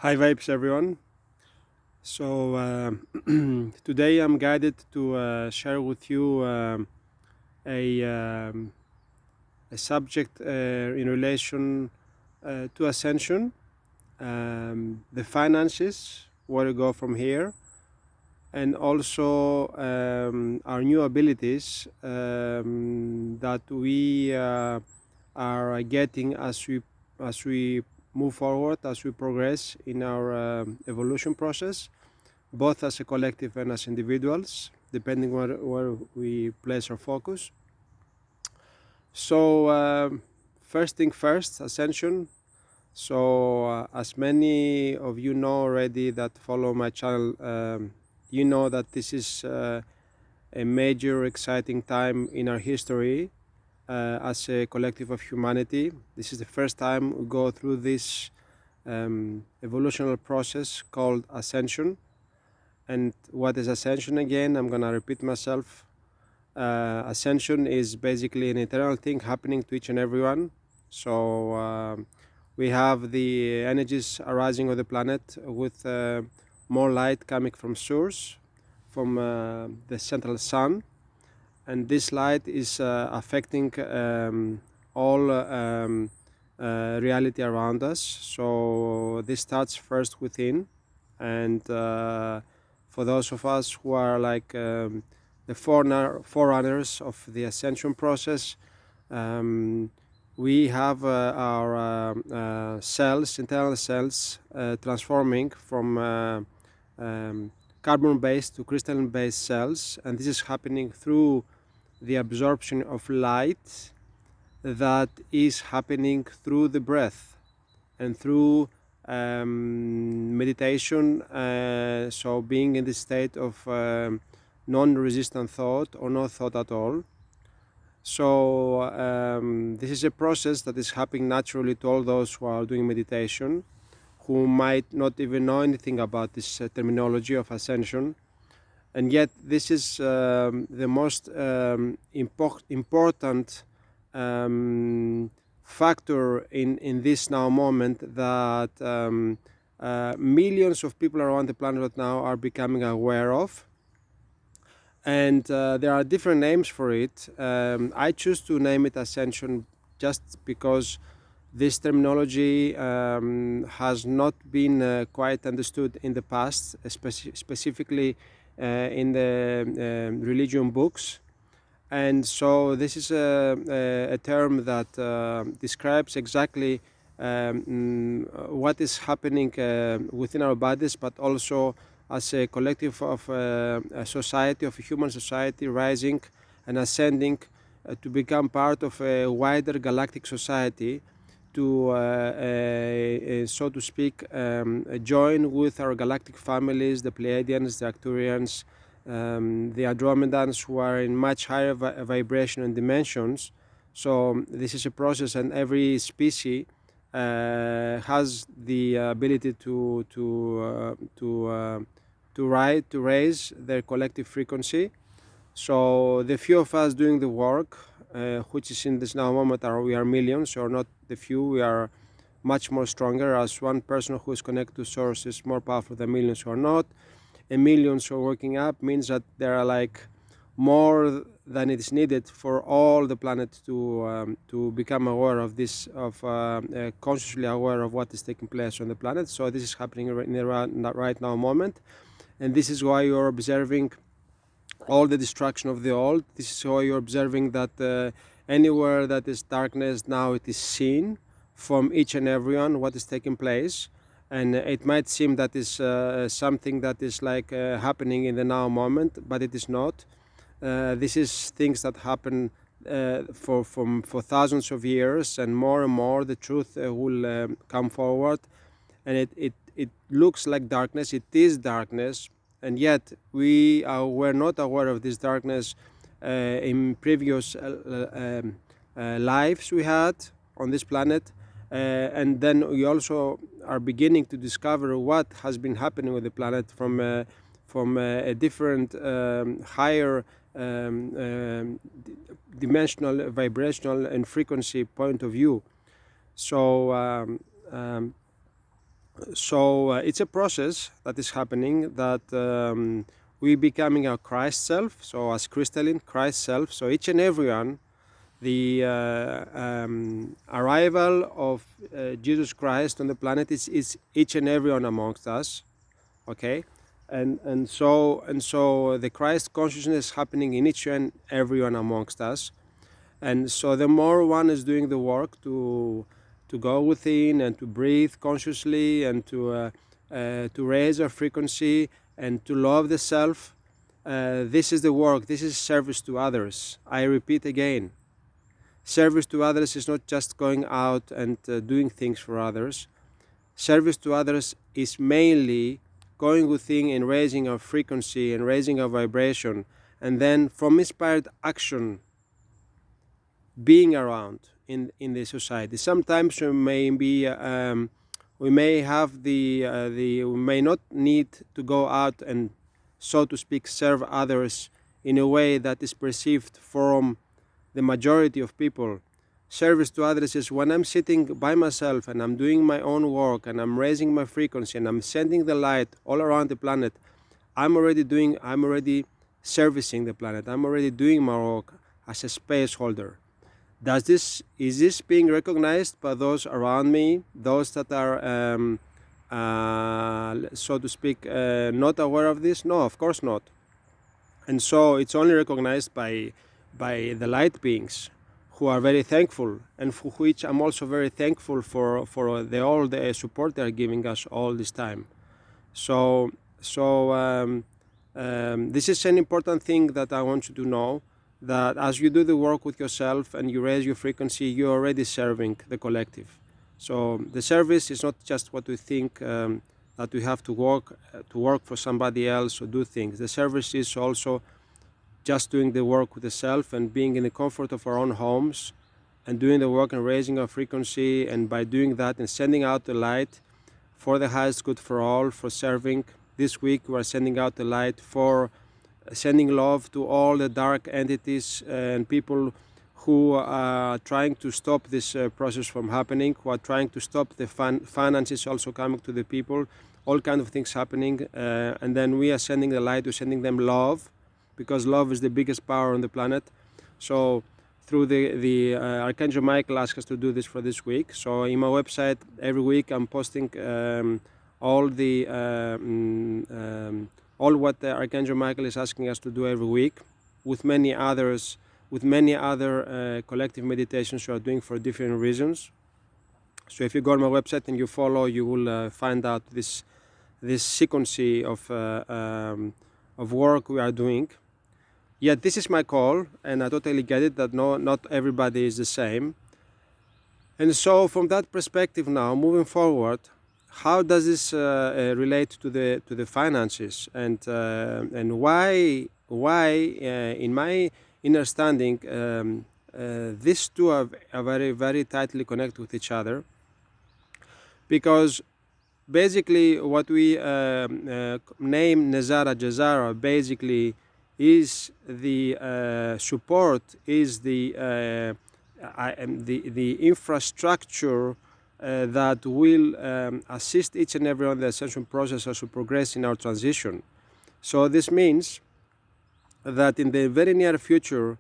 Hi vibes everyone. So today I'm guided to share with you a, um, a subject in relation to Ascension, the finances, where to go from here, and also our new abilities that we are getting as we move forward, as we progress in our evolution process, both as a collective and as individuals, depending where we place our focus. So, first thing first, Ascension. So, as many of you know already that follow my channel, you know that this is a major exciting time in our history as a collective of humanity. This is the first time we go through this evolutionary process called Ascension. And what is Ascension again? I'm gonna repeat myself. Ascension is basically an eternal thing happening to each and everyone. So we have the energies arising of the planet with more light coming from source, from the central sun, and this light is affecting all reality around us. So this starts first within, and for those of us who are like the forerunners of the ascension process, um, we have our cells, internal cells, transforming from carbon-based to crystalline-based cells, and this is happening through the absorption of light that is happening through the breath and through meditation, so being in the state of non-resistant thought or no thought at all. So this is a process that is happening naturally to all those who are doing meditation, who might not even know anything about this terminology of ascension. And yet this is the most important factor in this now moment that millions of people around the planet right now are becoming aware of. And there are different names for it. I choose to name it Ascension just because this terminology has not been quite understood in the past, specifically in the religion books. And so this is a term that describes exactly what is happening within our bodies, but also as a collective of a society, of a human society rising and ascending to become part of a wider galactic society, to so to speak join with our galactic families, the Pleiadians, the Arcturians, the Andromedans, who are in much higher vibration and dimensions. So this is a process, and every species has the ability to raise their collective frequency. So the few of us doing the work, which is in this now moment, we are millions, or not the few, we are much more stronger, as one person who is connected to source is more powerful than millions who are not. And millions who are working up means that there are like more than it is needed for all the planet to become aware of this, of consciously aware of what is taking place on the planet. So this is happening in the right now moment, and this is why you're observing all the destruction of the old. This is why you're observing that anywhere that is darkness, now it is seen from each and everyone what is taking place. And it might seem that is something that is like happening in the now moment, but it is not. This is things that happen for thousands of years, and more the truth will come forward. And it looks like darkness, it is darkness, and yet we're not aware of this darkness in previous lives we had on this planet. And then we also are beginning to discover what has been happening with the planet from a different higher dimensional, vibrational and frequency point of view. So So it's a process that is happening, that we becoming our Christ self, so as crystalline Christ self. So each and every one, the arrival of Jesus Christ on the planet is each and every one amongst us, okay? And so the Christ consciousness happening in each and every one amongst us. And so the more one is doing the work to go within and to breathe consciously and to raise our frequency and to love the self, this is the work. This is service to others. I repeat again, service to others is not just going out and doing things for others. Service to others is mainly going within and raising our frequency and raising our vibration, and then from inspired action being around in the society. Sometimes we may have we may not need to go out and, so to speak, serve others in a way that is perceived from the majority of people. Service to others is when I'm sitting by myself and I'm doing my own work and I'm raising my frequency and I'm sending the light all around the planet. I'm already servicing the planet. I'm already doing my work as a space holder. Is this being recognized by those around me, those that are so to speak not aware of this? No, of course not. And so it's only recognized by the light beings, who are very thankful, and for which I'm also very thankful for all the support they are giving us all this time. So this is an important thing that I want you to know, that as you do the work with yourself and you raise your frequency, you're already serving the collective. So the service is not just what we think, that we have to work for somebody else or do things. The service is also just doing the work with the self and being in the comfort of our own homes and doing the work and raising our frequency, and by doing that and sending out the light for the highest good for all, for serving. This week we are sending out the light for sending love to all the dark entities and people who are trying to stop this process from happening, who are trying to stop the finances also coming to the people, all kind of things happening. And then we are sending the light, we're sending them love, because love is the biggest power on the planet. So through the Archangel Michael asked us to do this for this week. So in my website every week I'm posting all what the Archangel Michael is asking us to do every week, with many other collective meditations we are doing for different reasons. So if you go on my website and you follow, you will find out this sequence of work we are doing. Yet this is my call, and I totally get it that not everybody is the same. And so from that perspective now, moving forward, how does this relate to the finances, and why in my understanding these two are very, very tightly connected with each other? Because basically what we name Nesara, Gesara, basically is the support, is the infrastructure that will assist each and every one in the ascension process as we progress in our transition. So this means that in the very near future,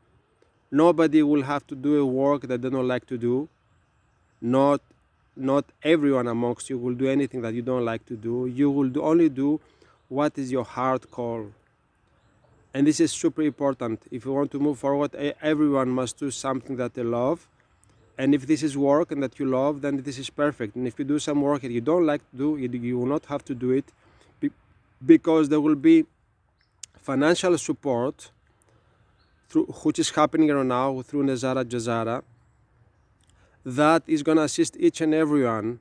nobody will have to do a work that they don't like to do. Not everyone amongst you will do anything that you don't like to do. You will only do what is your heart call. And this is super important. If you want to move forward, everyone must do something that they love. And if this is work and that you love, then this is perfect. And if you do some work that you don't like to do, you will not have to do it, because there will be financial support, which is happening right now through Nesara, Gesara, that is going to assist each and everyone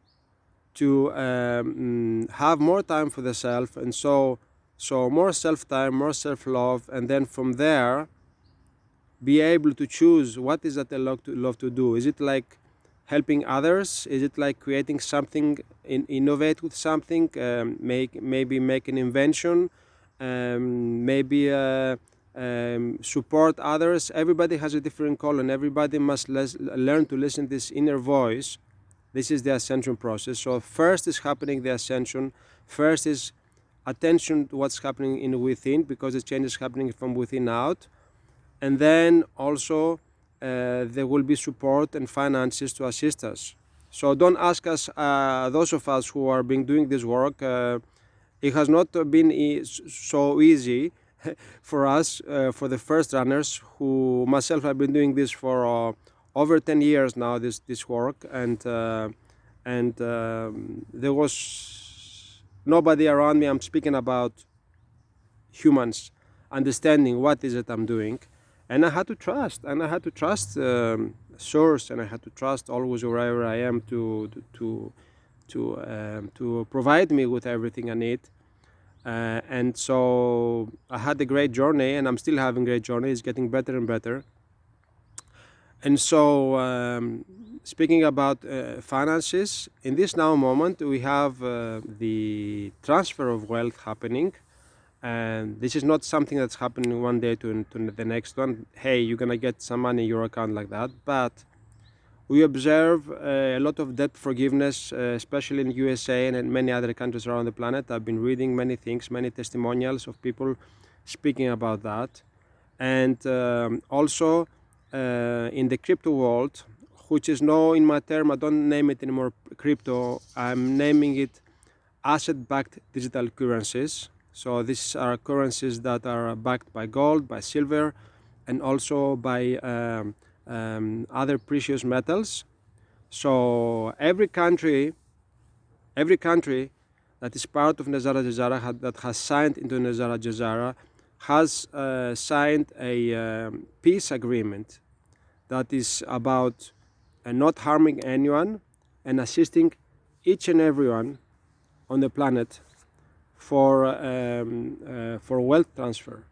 to have more time for the self, and so more self-time, more self-love, and then from there be able to choose what is that they love to do. Is it like helping others? Is it like creating something, innovate with something, maybe make an invention, maybe support others? Everybody has a different call, and everybody must learn to listen to this inner voice This is the ascension process. So first is happening the ascension. First is attention to what's happening in within, because the change is happening from within out. And then also there will be support and finances to assist us. So don't ask us, those of us who are been doing this work, it has not been so easy for us, for the first runners, who myself have been doing this for over 10 years now, this work, and there was nobody around me. I'm speaking about humans understanding what is it I'm doing, and I had to trust, source, and I had to trust always wherever I am to provide me with everything I need. And so I had a great journey, and I'm still having a great journey. It's getting better and better. And so speaking about finances, in this now moment we have the transfer of wealth happening. And this is not something that's happening one day to the next one. Hey, you're gonna get some money in your account like that. But we observe a lot of debt forgiveness, especially in USA and in many other countries around the planet. I've been reading many things, many testimonials of people speaking about that. And also in the crypto world, which is now in my term, I don't name it anymore crypto, I'm naming it asset-backed digital currencies. So these are currencies that are backed by gold, by silver, and also by other precious metals. So every country that is part of Nesara Gesara, that has signed into Nesara Gesara, has signed a peace agreement that is about not harming anyone and assisting each and everyone on the planet for wealth transfer.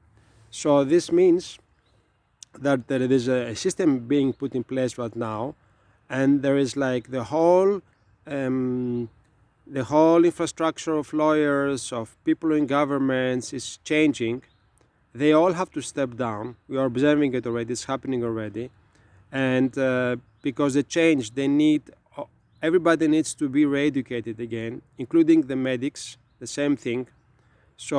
So this means that there is a system being put in place right now, and there is like the whole infrastructure of lawyers, of people in governments is changing. They all have to step down. We are observing it already. It's happening already, and because the change, everybody needs to be re-educated again, including the medics. The same thing. So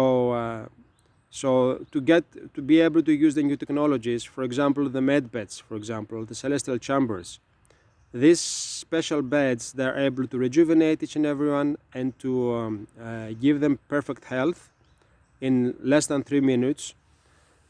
to be able to use the new technologies, for example, the Medbeds, for example, the celestial chambers, these special beds, they're able to rejuvenate each and everyone and to give them perfect health in less than 3 minutes.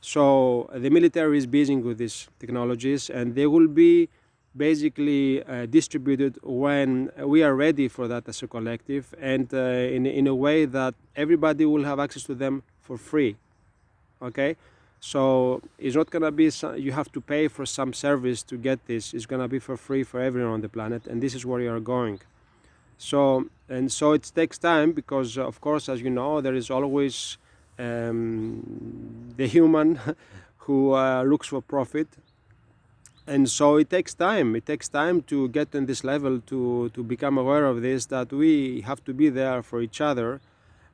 So the military is busy with these technologies, and they will be basically distributed when we are ready for that as a collective, and in a way that everybody will have access to them for free. Okay, so it's not gonna be you have to pay for some service to get this. It's gonna be for free for everyone on the planet, and this is where we are going. So it takes time, because of course, as you know, there is always the human who looks for profit. And so it takes time. It takes time to get on this level, to become aware of this, that we have to be there for each other.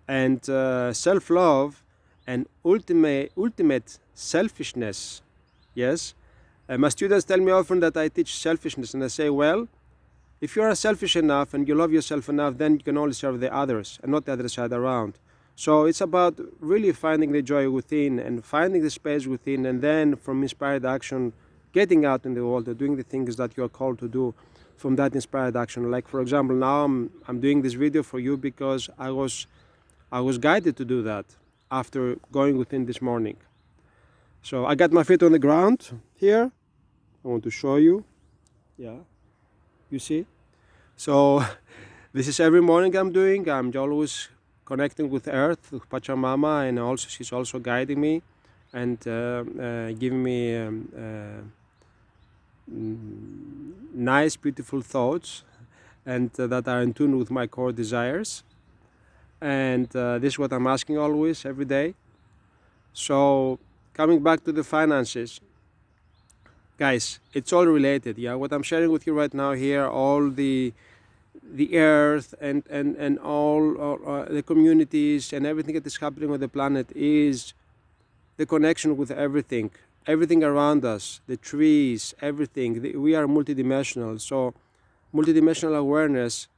And self-love and ultimate selfishness. Yes, my students tell me often that I teach selfishness, and I say, well, if you are selfish enough and you love yourself enough, then you can only serve the others and not the other side around. So it's about really finding the joy within and finding the space within, and then from inspired action, getting out in the world and doing the things that you are called to do from that inspired action. Like, for example, now I'm doing this video for you because I was guided to do that after going within this morning. So I got my feet on the ground here. I want to show you. Yeah, you see? So this is every morning I'm doing. I'm always connecting with Earth, with Pachamama, and also she's also guiding me and giving me nice, beautiful thoughts, and that are in tune with my core desires. And this is what I'm asking always, every day. So coming back to the finances, guys, it's all related. Yeah, what I'm sharing with you right now here, all the earth and all the communities and everything that is happening on the planet is the connection with everything around us, the trees, everything. We are multidimensional. So multidimensional awareness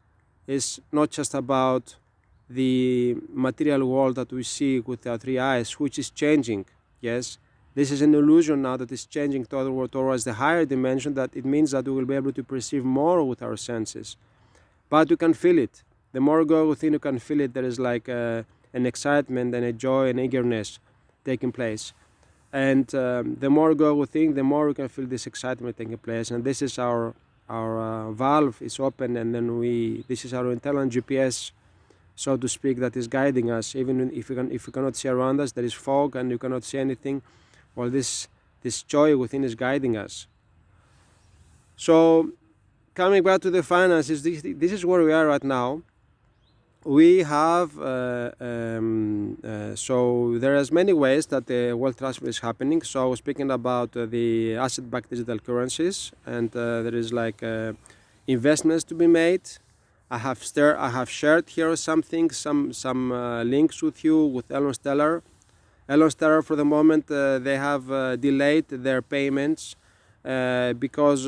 is not just about the material world that we see with our three eyes, which is changing. Yes, this is an illusion now that is changing towards the higher dimension, that it means that we will be able to perceive more with our senses. But you can feel it. The more you go within, you can feel it. There is like an excitement and a joy and eagerness taking place. And the more you go within, the more you can feel this excitement taking place. And this is our valve is open, and then this is our internal GPS, so to speak, that is guiding us. Even if we cannot see around us, there is fog and you cannot see anything. Well, this joy within is guiding us. So coming back to the finances, this is where we are right now. We have so there is many ways that the wealth transfer is happening. So I was speaking about the asset-backed digital currencies, and there is like investments to be made. I have shared here some links with you with Elon Stellar. Elon Stellar, for the moment, they have delayed their payments because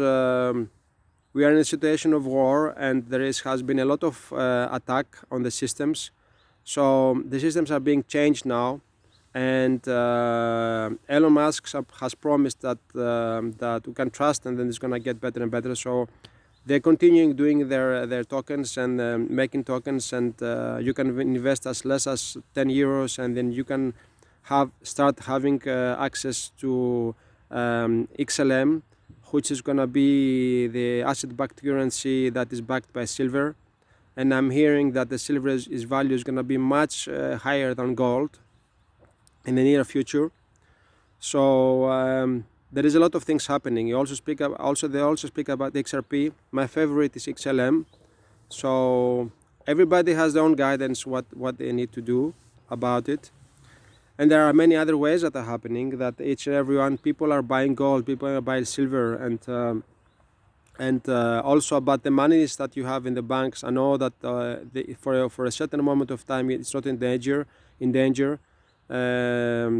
we are in a situation of war, and there has been a lot of attack on the systems. So the systems are being changed now, and Elon Musk has promised that we can trust, and then it's going to get better and better. So they're continuing doing their tokens and making tokens, and you can invest as less as 10 euros, and then you can start having access to XLM, which is going to be the asset-backed currency that is backed by silver. And I'm hearing that the silver's value is going to be much higher than gold in the near future. So there is a lot of things happening. They also speak about the XRP. My favorite is XLM. So everybody has their own guidance what they need to do about it. And there are many other ways that are happening, that each and every one, people are buying gold, people are buying silver, and also about the monies that you have in the banks. I know that for a certain moment of time it's not in danger. There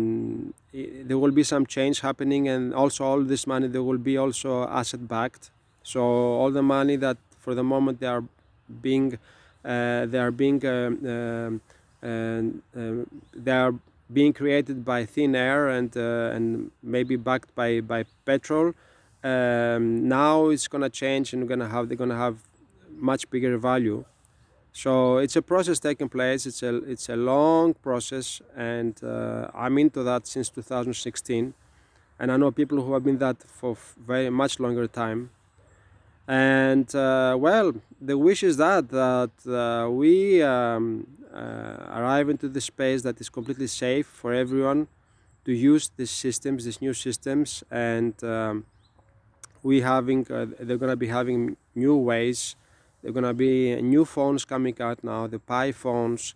will be some change happening, and also all this money, there will be also asset backed. So all the money that for the moment they are being created by thin air and maybe backed by petrol. Now it's gonna change, and they're gonna have much bigger value. So it's a process taking place. It's a long process, and I'm into that since 2016, and I know people who have been that for very much longer time. And well, the wish is that we arrive into the space that is completely safe for everyone to use these new systems, and they're gonna be having new ways. There are gonna be new phones coming out now, the Pi phones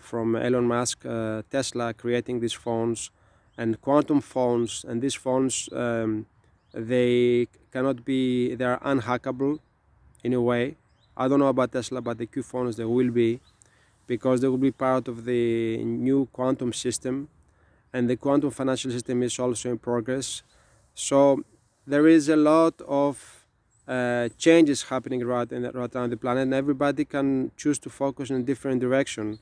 from Elon Musk, Tesla creating these phones, and quantum phones. And these phones, they are unhackable in a way. I don't know about Tesla, but the Q phones, they will be, because they will be part of the new quantum system, and the quantum financial system is also in progress. So there is a lot of changes happening right around the planet, and everybody can choose to focus in a different direction.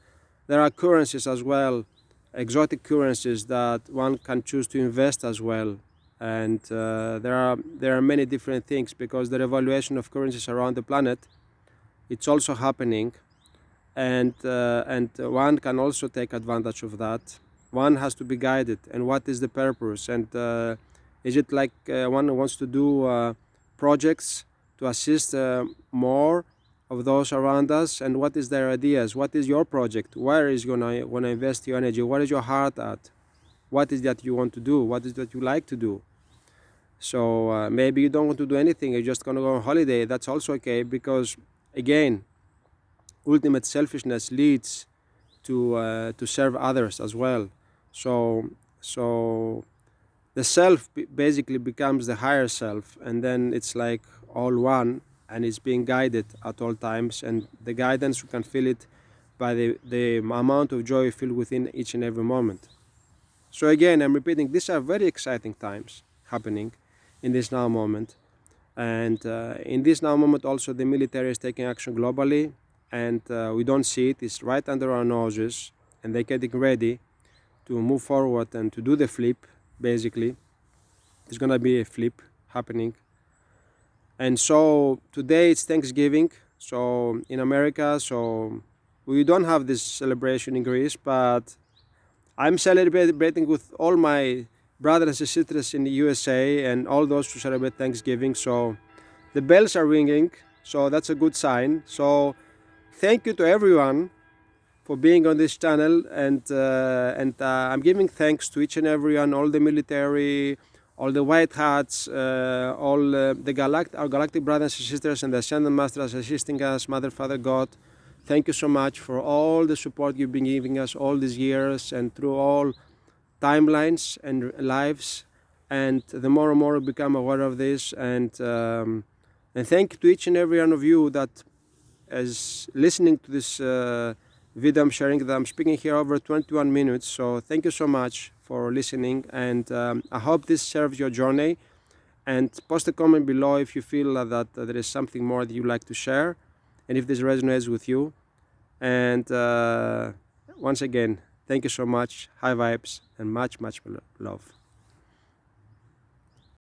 There are currencies as well, exotic currencies that one can choose to invest as well. And there are many different things, because the revaluation of currencies around the planet, it's also happening, and one can also take advantage of that. One has to be guided, and what is the purpose, and is it like one wants to do projects to assist more of those around us, and what is their ideas? What is your project? Where is you want to invest your energy? Where is your heart at? What is that you want to do? What is that you like to do? So maybe you don't want to do anything, you're just going to go on holiday. That's also okay, because again, ultimate selfishness leads to serve others as well. So the self basically becomes the higher self, and then it's like all one, and it's being guided at all times. And the guidance, you can feel it by the amount of joy you feel within each and every moment. So again, I'm repeating, these are very exciting times happening in this now moment. And in this now moment also the military is taking action globally, and we don't see it. It's right under our noses, and they're getting ready to move forward and to do the flip. Basically, there's gonna be a flip happening. And so today it's Thanksgiving, so in America, so we don't have this celebration in Greece, but I'm celebrating with all my brothers and sisters in the USA and all those who celebrate Thanksgiving. So the bells are ringing, so that's a good sign. So thank you to everyone for being on this channel, and I'm giving thanks to each and everyone, all the military, all the white hats, all our galactic brothers and sisters, and the Ascended Masters assisting us, Mother, Father, God. Thank you so much for all the support you've been giving us all these years and through all timelines and lives. And the more and more we become aware of this, and thank you to each and every one of you that is listening to this video I'm sharing, that I'm speaking here over 21 minutes. So thank you so much for listening, and I hope this serves your journey. And post a comment below if you feel that there is something more that you'd like to share, and if this resonates with you. And once again, thank you so much. High vibes and much love.